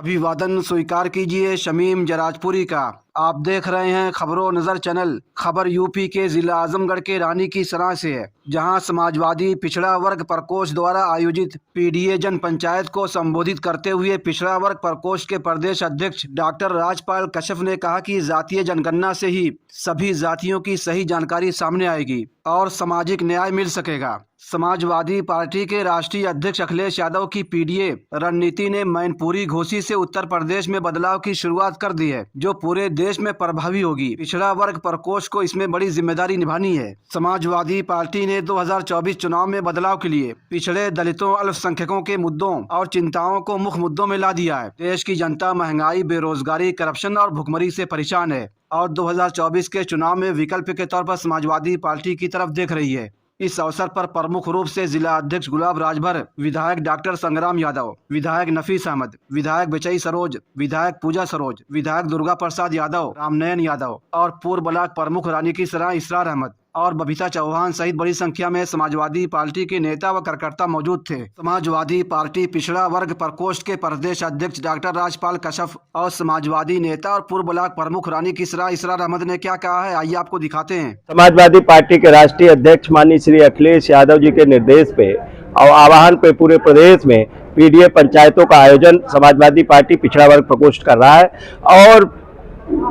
अभिवादन स्वीकार कीजिए शमीम जराजपुरी का। आप देख रहे हैं खबरों नजर चैनल। खबर यूपी के जिला आजमगढ़ के रानी की सराय से है, जहां समाजवादी पिछड़ा वर्ग प्रकोष्ठ द्वारा आयोजित पीडीए जन पंचायत को संबोधित करते हुए पिछड़ा वर्ग प्रकोष्ठ के प्रदेश अध्यक्ष डॉक्टर राजपाल कश्यप ने कहा कि जातीय जनगणना से ही सभी जातियों की सही जानकारी सामने आएगी और सामाजिक न्याय मिल सकेगा। समाजवादी पार्टी के राष्ट्रीय अध्यक्ष अखिलेश यादव की पीडीए रणनीति ने मैनपुरी घोषी से उत्तर प्रदेश में बदलाव की शुरुआत कर दी है, जो पूरे देश में प्रभावी होगी। पिछड़ा वर्ग प्रकोष्ठ को इसमें बड़ी जिम्मेदारी निभानी है। समाजवादी पार्टी ने 2024 चुनाव में बदलाव के लिए पिछड़े, दलितों, अल्पसंख्यकों के मुद्दों और चिंताओं को मुख्य मुद्दों में ला दिया है। देश की जनता महंगाई, बेरोजगारी, करप्शन और भुखमरी से परेशान है और 2024 के चुनाव में विकल्प के तौर पर समाजवादी पार्टी की तरफ देख रही है। इस अवसर पर प्रमुख रूप से जिला अध्यक्ष गुलाब राजभर, विधायक डॉक्टर संग्राम यादव, विधायक नफीस अहमद, विधायक बेचई सरोज, विधायक पूजा सरोज, विधायक दुर्गा प्रसाद यादव, रामनयन यादव और पूर्व ब्लॉक प्रमुख रानी की सराय इसरार अहमद और बबीता चौहान सहित बड़ी संख्या में समाजवादी पार्टी के नेता व कार्यकर्ता मौजूद थे। समाजवादी पार्टी पिछड़ा वर्ग प्रकोष्ठ के प्रदेश अध्यक्ष डॉक्टर राजपाल कश्यप और समाजवादी नेता और पूर्व ब्लॉक प्रमुख रानी की सराय इसरार अहमद ने क्या कहा है, आइए आपको दिखाते हैं। समाजवादी पार्टी के राष्ट्रीय अध्यक्ष माननीय श्री अखिलेश यादव जी के निर्देश पे और आह्वान पे पूरे प्रदेश में पीडीए पंचायतों का आयोजन समाजवादी पार्टी पिछड़ा वर्ग प्रकोष्ठ कर रहा है और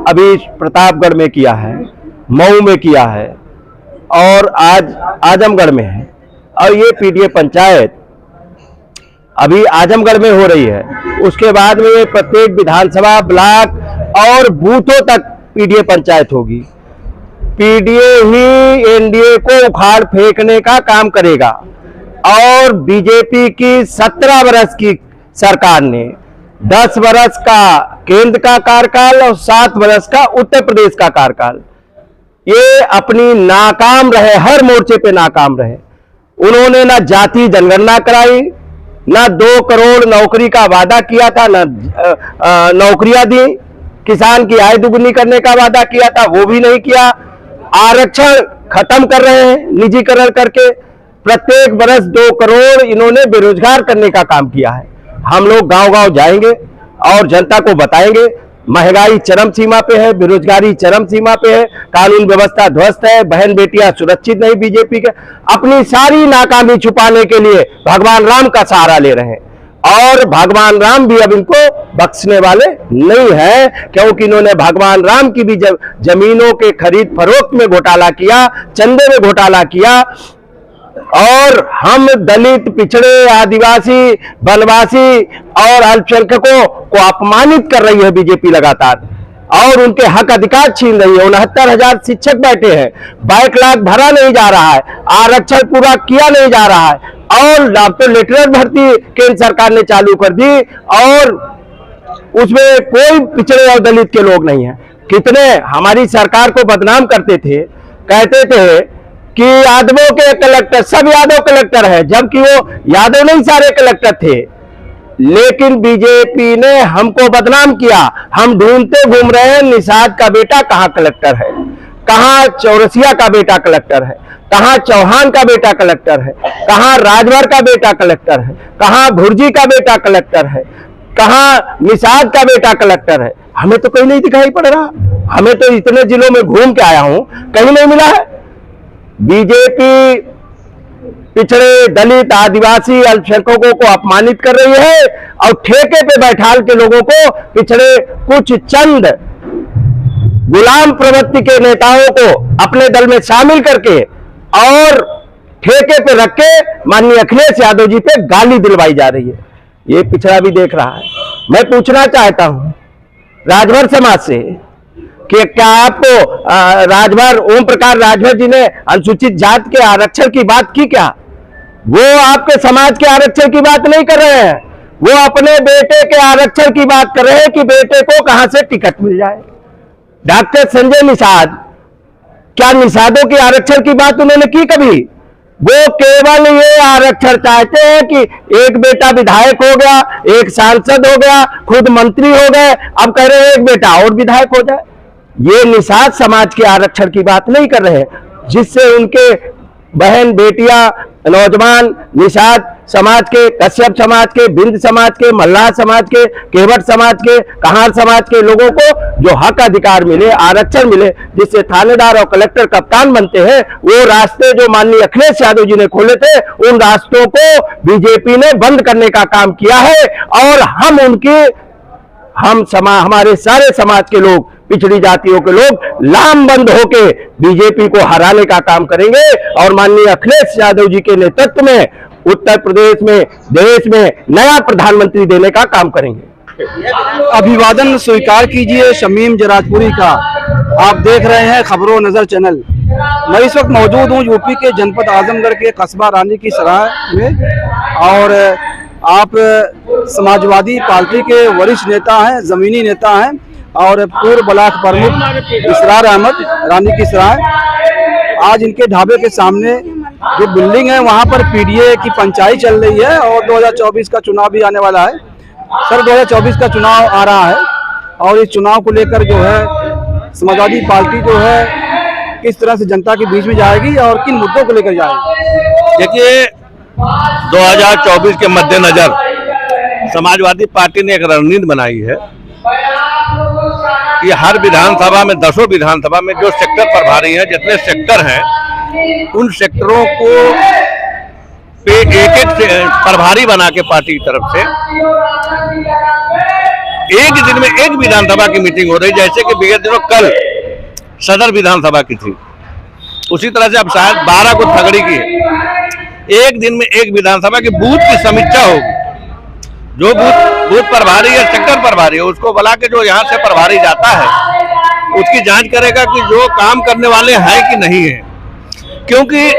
अभी प्रतापगढ़ में किया है, मऊ में किया है और आज आजमगढ़ में है। और ये पीडीए पंचायत अभी आजमगढ़ में हो रही है। उसके बाद में ये प्रत्येक विधानसभा, ब्लॉक और बूथों तक पीडीए पंचायत होगी। पीडीए ही एनडीए को उखाड़ फेंकने का काम करेगा और बीजेपी की 17 वर्ष की सरकार ने 10 वर्ष का केंद्र का कार्यकाल और 7 वर्ष का उत्तर प्रदेश का कार्यकाल, ये अपनी नाकाम रहे, हर मोर्चे पे नाकाम रहे। उन्होंने ना जाति जनगणना कराई, ना 2 करोड़ नौकरी का वादा किया था, ना नौकरियां दी। किसान की आय दुगुनी करने का वादा किया था, वो भी नहीं किया। आरक्षण खत्म कर रहे हैं निजीकरण करके। प्रत्येक वर्ष 2 करोड़ इन्होंने बेरोजगार करने का काम किया है। हम लोग गांव-गांव जाएंगे और जनता को बताएंगे महंगाई चरम सीमा पे है, बेरोजगारी चरम सीमा पे है, कानून व्यवस्था ध्वस्त है, बहन बेटियां सुरक्षित नहीं बीजेपी के। अपनी सारी नाकामी छुपाने के लिए भगवान राम का सहारा ले रहे हैं और भगवान राम भी अब इनको बख्शने वाले नहीं है, क्योंकि इन्होंने भगवान राम की भी जमीनों के खरीद फरोख्त में घोटाला किया, चंदे में घोटाला किया। और हम दलित, पिछड़े, आदिवासी, वनवासी और अल्पसंख्यकों को अपमानित कर रही है बीजेपी लगातार और उनके हक अधिकार छीन रही है। 69,000 शिक्षक बैठे हैं, बैकलॉग भरा नहीं जा रहा है, आरक्षण पूरा किया नहीं जा रहा है और अब तो लेटरल भर्ती केंद्र सरकार ने चालू कर दी और उसमें कोई पिछड़े और दलित के लोग नहीं है। कितने हमारी सरकार को बदनाम करते थे, कहते थे कि यादवों के कलेक्टर, सब यादव कलेक्टर है, जबकि वो यादव नहीं सारे कलेक्टर थे। लेकिन बीजेपी ने हमको बदनाम किया। हम ढूंढते घूम रहे हैं निषाद का बेटा कहां कलेक्टर है, कहां चौरसिया का बेटा कलेक्टर है, कहां चौहान का बेटा कलेक्टर है, कहां राजभर का बेटा कलेक्टर है, कहां भुर्जी का बेटा कलेक्टर है, कहां निषाद का बेटा कलेक्टर है। हमें तो कहीं नहीं दिखाई पड़ रहा। हमें तो इतने जिलों में घूम के आया हूं, कहीं नहीं मिला है। बीजेपी पिछड़े, दलित, आदिवासी, अल्पसंख्यकों को अपमानित कर रही है और ठेके पे बैठाल के लोगों को, पिछड़े कुछ चंद गुलाम प्रवृत्ति के नेताओं को अपने दल में शामिल करके और ठेके पे रख के माननीय अखिलेश यादव जी पे गाली दिलवाई जा रही है। ये पिछड़ा भी देख रहा है। मैं पूछना चाहता हूं राजभर समाज से कि क्या आपको राजभर, ओम प्रकाश राजभर जी ने अनुसूचित जाति के आरक्षण की बात की क्या? वो आपके समाज के आरक्षण की बात नहीं कर रहे हैं, वो अपने बेटे के आरक्षण की बात कर रहे हैं कि बेटे को कहां से टिकट मिल जाए। डॉक्टर संजय निषाद, क्या निषादों के आरक्षण की बात उन्होंने की कभी? वो केवल ये आरक्षण चाहते हैं कि एक बेटा विधायक हो गया, एक सांसद हो गया, खुद मंत्री हो गए, अब कह रहे हैं एक बेटा और विधायक हो जाए। ये निषाद समाज के आरक्षण की बात नहीं कर रहे हैं, जिससे उनके बहन बेटियां, नौजवान, निषाद समाज के, कश्यप समाज के, बिंद समाज के, मल्लाह समाज के, केवट समाज के, कहार समाज के लोगों को जो हक अधिकार मिले, आरक्षण मिले, जिससे थानेदार और कलेक्टर कप्तान बनते हैं, वो रास्ते जो माननीय अखिलेश यादव जी ने खोले थे, उन रास्तों को बीजेपी ने बंद करने का काम किया है। और हमारे सारे समाज के लोग, पिछड़ी जातियों के लोग लामबंद होके बीजेपी को हराने का काम करेंगे और माननीय अखिलेश यादव जी के नेतृत्व में उत्तर प्रदेश में, देश में नया प्रधानमंत्री देने का काम करेंगे। अभिवादन स्वीकार कीजिए शमीम जराजपुरी का। आप देख रहे हैं खबरों नजर चैनल। मैं इस वक्त मौजूद हूं यूपी के जनपद आजमगढ़ के कस्बा रानी की सराय में, और आप समाजवादी पार्टी के वरिष्ठ नेता हैं, जमीनी नेता हैं और पूर्व ब्लॉक प्रमुख इसरार अहमद रानी की सराय। आज इनके ढाबे के सामने जो बिल्डिंग है वहां पर पीडीए की पंचायत चल रही है और 2024 का चुनाव भी आने वाला है। सर, 2024 का चुनाव आ रहा है और इस चुनाव को लेकर जो है समाजवादी पार्टी जो है किस तरह से जनता के बीच में जाएगी और किन मुद्दों को लेकर जाएगी? देखिए, 2024 के मद्देनजर समाजवादी पार्टी ने एक रणनीति बनाई है कि हर विधानसभा में, 10 विधानसभा में जो सेक्टर प्रभारी हैं, जितने सेक्टर हैं, उन सेक्टरों को पे एक प्रभारी बना के पार्टी की तरफ से एक दिन में एक विधानसभा की मीटिंग हो रही। जैसे कि विगत दिनों कल सदर विधानसभा की थी, उसी तरह से अब शायद 12 को थगड़ी की है। एक दिन में एक विधानसभा की बूथ की समीक्षा होगी। जो बूथ प्रभारी है, सेक्टर प्रभारी है, उसको बुला के जो यहाँ से प्रभारी जाता है उसकी जांच करेगा कि जो काम करने वाले हैं कि नहीं है। क्योंकि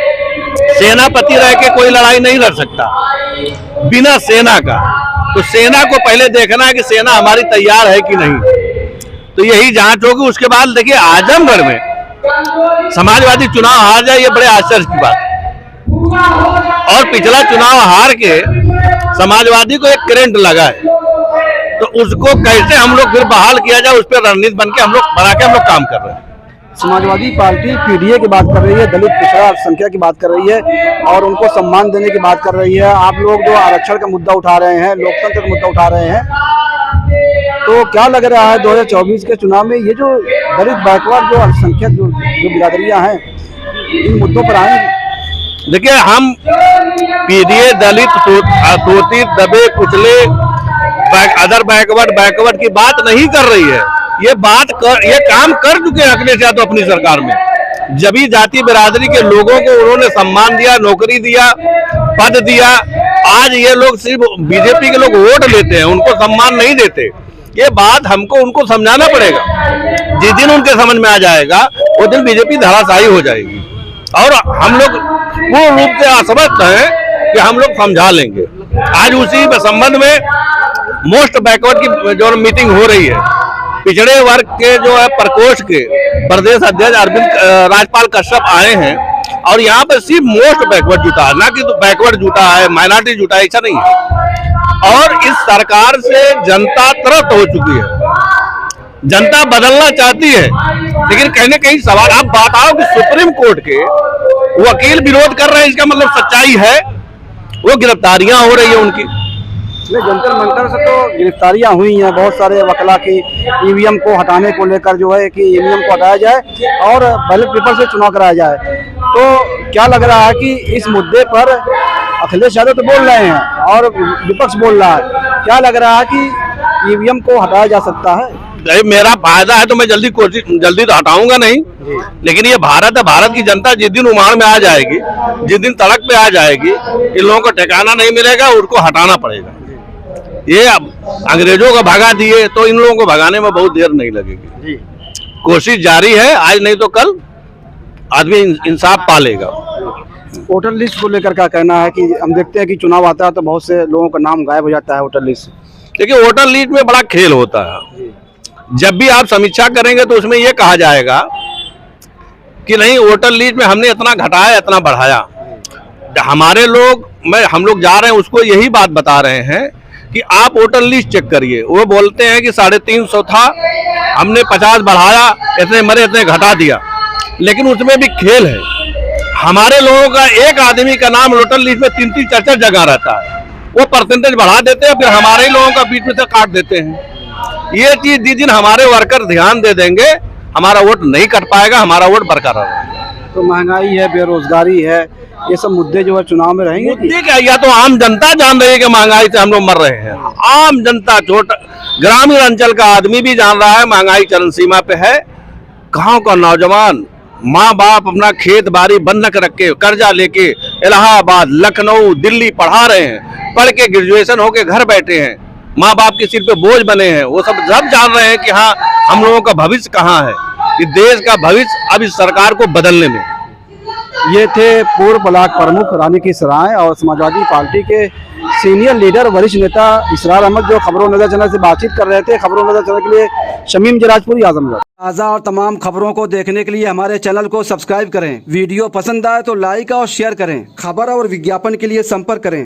सेनापति रह के कोई लड़ाई नहीं लड़ सकता बिना सेना का। तो सेना को पहले देखना है कि सेना हमारी तैयार है कि नहीं। तो यही जांच होगी। उसके बाद देखिए, आजमगढ़ में समाजवादी चुनाव हार जाए, ये बड़े आश्चर्य की बात है। और पिछला चुनाव हार के समाजवादी को एक करंट लगा है, तो उसको कैसे हम लोग फिर बहाल किया जाए, उस पर रणनीति बना के हम लोग काम कर रहे हैं। समाजवादी पार्टी पीडीए की बात कर रही है, दलित पिछड़ा संख्या की बात कर रही है और उनको सम्मान देने की बात कर रही है। आप लोग जो आरक्षण का मुद्दा उठा रहे हैं, लोकतंत्र का मुद्दा उठा रहे हैं, तो क्या लग रहा है 2024 के चुनाव में ये जो दलित बैकवर्ड जो अल्पसंख्यक जो बिरादरियां हैं, इन मुद्दों पर आएंगे? देखिए, हम पीडीए, दलित, तोती, दबे कुचले, अदर बैकवर्ड की बात नहीं कर रही है। ये काम कर चुके हैं अखिलेश यादव अपनी सरकार में। जब ही जाति बिरादरी के लोगों को उन्होंने सम्मान दिया, नौकरी दिया, पद दिया। आज ये लोग सिर्फ बीजेपी के लोग वोट लेते हैं, उनको सम्मान नहीं देते। ये बात हमको उनको समझाना पड़ेगा। जिस दिन उनके समझ में आ जाएगा, वो दिन बीजेपी धराशायी हो जाएगी। और हम लोग पूर्ण रूप से आश्वस्त हैं कि हम लोग समझा लेंगे। आज उसी संबंध में मोस्ट बैकवर्ड की जो मीटिंग हो रही है, पिछड़े वर्ग के जो है प्रकोष्ठ के प्रदेश अध्यक्ष अरविंद राजपाल कश्यप आए हैं और यहाँ पर सिर्फ मोस्ट बैकवर्ड जुटा है, ना कि तो बैकवर्ड जुटा है, माइनॉरिटी जुटा है, ऐसा नहीं है। और इस सरकार से जनता त्रस्त हो चुकी है, जनता बदलना चाहती है। लेकिन कहीं न कहीं सवाल, आप बताओ कि सुप्रीम कोर्ट के वकील विरोध कर रहे हैं, इसका मतलब सच्चाई है? वो गिरफ्तारियां हो रही है उनकी। जंतर मंतर से तो गिरफ्तारियां हुई हैं बहुत सारे वकला की। ईवीएम को हटाने को लेकर जो है कि ईवीएम को हटाया जाए और बैलेट पेपर से चुनाव कराया जाए। तो क्या लग रहा है कि इस मुद्दे पर अखिलेश यादव तो बोल रहे हैं और विपक्ष बोल रहा है, क्या लग रहा है कि ईवीएम को हटाया जा सकता है? मेरा फायदा है तो मैं जल्दी तो हटाऊंगा नहीं, लेकिन ये भारत है। भारत की जनता जिस दिन उमाड़ में आ जाएगी, जिस दिन सड़क पे आ जाएगी, इन लोगों को ठिकाना नहीं मिलेगा, उनको हटाना पड़ेगा। ये अंग्रेजों को भगा दिए तो इन लोगों को भगाने में बहुत देर नहीं लगेगी। कोशिश जारी है, आज नहीं तो कल आदमी इंसाफ पालेगा। वोटर लिस्ट को लेकर क्या कहना है कि हम देखते हैं कि चुनाव आता है तो बहुत से लोगों का नाम गायब हो जाता है वोटर लिस्ट। देखिए, वोटर लिस्ट में बड़ा खेल होता है। जब भी आप समीक्षा करेंगे तो उसमें यह कहा जाएगा कि नहीं, वोटर लिस्ट में हमने इतना घटाया, इतना बढ़ाया। हमारे लोग हम लोग जा रहे हैं, उसको यही बात बता रहे हैं कि आप वोटर लिस्ट चेक करिए। वो बोलते हैं कि 350 था, हमने 50 बढ़ाया, इतने मरे, इतने घटा दिया। लेकिन उसमें भी खेल है। हमारे लोगों का एक आदमी का नाम लोटल लिस्ट में 3-4 जगह रहता है, वो परसेंटेज बढ़ा देते हैं, फिर हमारे लोगों का बीच में से काट देते हैं। ये चीज जिस दिन हमारे वर्कर ध्यान दे देंगे, हमारा वोट नहीं कट पाएगा, हमारा वोट बरकरार रहेगा। तो महंगाई है, बेरोजगारी है, ये सब मुद्दे जो है चुनाव में रहेंगे। ठीक है, या तो आम जनता जान रही है कि महंगाई से हम लोग मर रहे हैं, आम जनता, छोटा ग्रामीण अंचल का आदमी भी जान रहा है महंगाई चरम सीमा पे है। गांव का नौजवान माँ बाप अपना खेत बाड़ी बंधक रख के कर्जा लेके इलाहाबाद, लखनऊ, दिल्ली पढ़ा रहे हैं, पढ़ के ग्रेजुएशन होके घर बैठे हैं, माँ बाप के सिर पे बोझ बने हैं। वो सब जान रहे हैं कि हाँ, हम लोगों का भविष्य कहाँ है, इस देश का भविष्य अब इस सरकार को बदलने में। ये थे पूर्व ब्लॉक प्रमुख रानी की सराय और समाजवादी पार्टी के सीनियर लीडर वरिष्ठ नेता इसरार अहमद, जो खबरों नजर चैनल से बातचीत कर रहे थे। खबरों नजर चैनल के लिए शमीम जराजपुरी, आजमगढ़। ताज़ा और तमाम खबरों को देखने के लिए हमारे चैनल को सब्सक्राइब करें। वीडियो पसंद आए तो लाइक और शेयर करें। खबर और विज्ञापन के लिए संपर्क करें